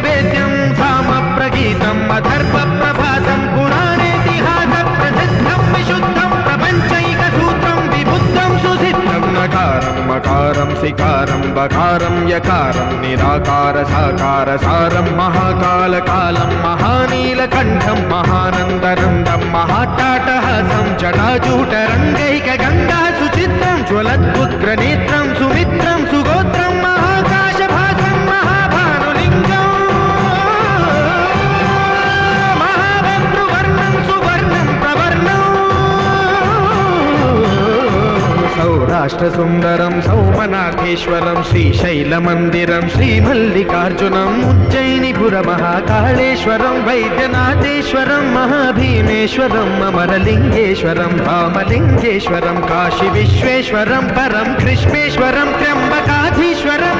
वेद्यं सामप्रगीतम् अथर्वप्रभातं पुराणेतिहासप्रसिद्धं विशुद्धं प्रपञ्चैकसूत्रं विबुद्धं सुसिद्धं नकारं मकारं सिकारं बकारं यकारं निराकार साकार सारं महाकालकालं महानीलकण्ठं महानन्दनन्दं महाट्टाटहासं जटाजूटरङ्गैकगङ्गा सुचित्रं ज्वलद्उग्रनेत्रं सुमित्रं सुगोत्रं महाकाशभासं महाभानुलिङ्गं महाभद्रुवर्णं सुवर्णं प्रवर्णं सौराष्ट्रसुन्दरं सौमनाथेश्वरं श्रीशैलमन्दिरं श्रीमल्लिकार्जुनम् उज्जयिनीपुरमहाकाळेश्वरं वैद्यनाथेश्वरं महाभीमेश्वरम् अमरलिङ्गेश्वरं रामलिङ्गेश्वरं काशीविश्वेश्वरं परं कृष्णेश्वरं त्र्यम्बकाधीश्वरं